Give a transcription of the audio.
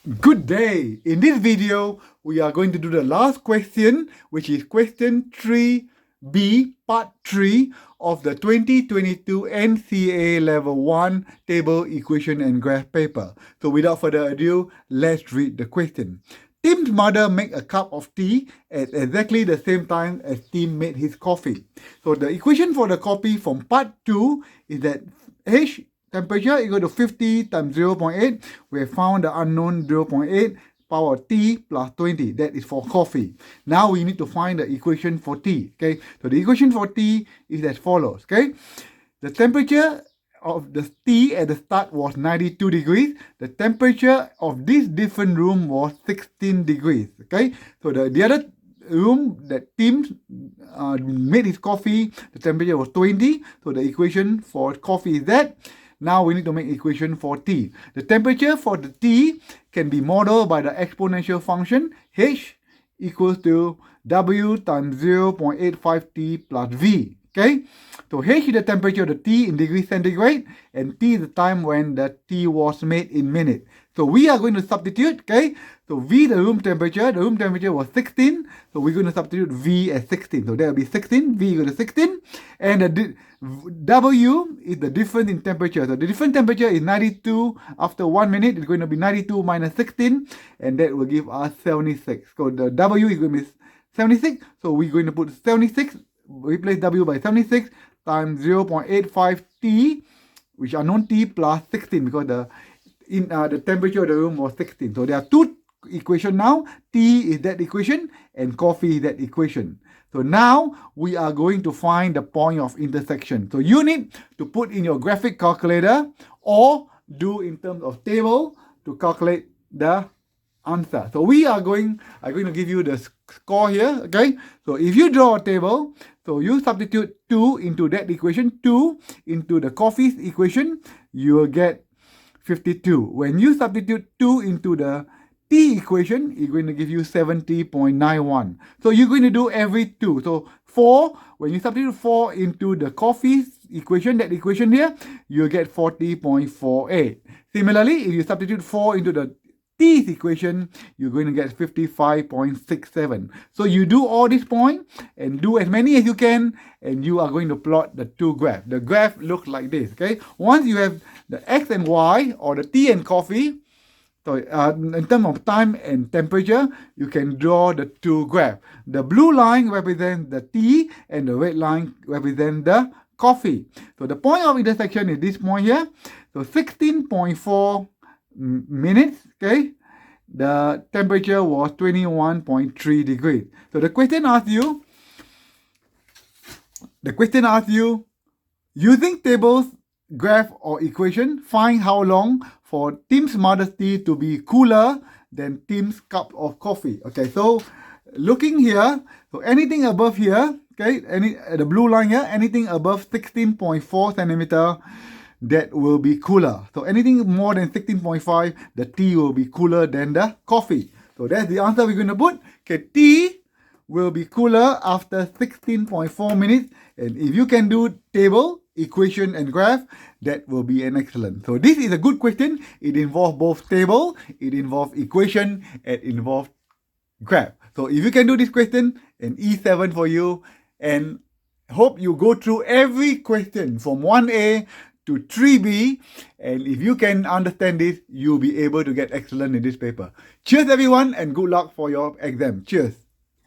Good day! In this video, we are going to do the last question, which is question 3B, part 3 of the 2022 NCEA Level 1 Table, Equation and Graph paper. So without further ado, let's read the question. Tim's mother made a cup of tea at exactly the same time as Tim made his coffee. So the equation for the coffee from part 2 is that H temperature equal to 50 times 0.8. We have found the unknown 0.8 power T plus 20. That is for coffee. Now we need to find the equation for T. Okay, so the equation for T is as follows. Okay, the temperature of the T at the start was 92 degrees. The temperature of this different room was 16 degrees. Okay, so the other room that Tim made his coffee, the temperature was 20. So the equation for coffee is that. Now we need to make equation for T. The temperature for the T can be modeled by the exponential function H equals to W times 0.85T plus V. Okay, so H is the temperature of the T in degrees centigrade, and T is the time when the tea was made in minutes. So we are going to substitute, okay? So V, the room temperature was 16. So we're going to substitute V as 16. So that will be 16, V equal to 16. And the W is the difference in temperature. So the different temperature is 92. After 1 minute, it's going to be 92 minus 16. And that will give us 76. So the W is going to be 76. So we're going to put 76. Replace W by 76 times 0.85 T, which are known T plus 16 because the temperature of the room was 16. So there are two equations now. T is that equation and coffee is that equation. So now we are going to find the point of intersection. So you need to put in your graphic calculator or do in terms of table to calculate the answer. So I'm going to give you the score here. Okay, so if you draw a table, so you substitute 2 into that equation, 2 into the coffee's equation, you will get 52. When you substitute 2 into the T equation, it's going to give you 70.91. So you're going to do every 2. So 4, when you substitute 4 into the coffee's equation, that equation here, you'll get 40.48. Similarly, if you substitute 4 into the T's equation, you're going to get 55.67. So you do all these points and do as many as you can, and you are going to plot the two graphs. The graph looks like this, okay? Once you have the X and Y, or the tea and coffee, so in terms of time and temperature, you can draw the two graphs. The blue line represents the tea, and the red line represents the coffee. So the point of intersection is this point here. So 16.4 minutes, okay, the temperature was 21.3 degrees. So the question asks you, using tables, graph or equation, find how long for Tim's mother's tea to be cooler than Tim's cup of coffee. Okay, so looking here, so anything above here, okay, the blue line here, anything above 16.4 centimeter, that will be cooler. So anything more than 16.5, the tea will be cooler than the coffee. So that's the answer we're going to put. Okay, tea will be cooler after 16.4 minutes. And if you can do table, equation and graph, that will be an excellent. So this is a good question. It involves both table, it involves equation, and it involves graph. So if you can do this question, an E7 for you. And hope you go through every question from 1A to 3B, and if you can understand this, you'll be able to get excellent in this paper. Cheers everyone, and good luck for your exam. Cheers.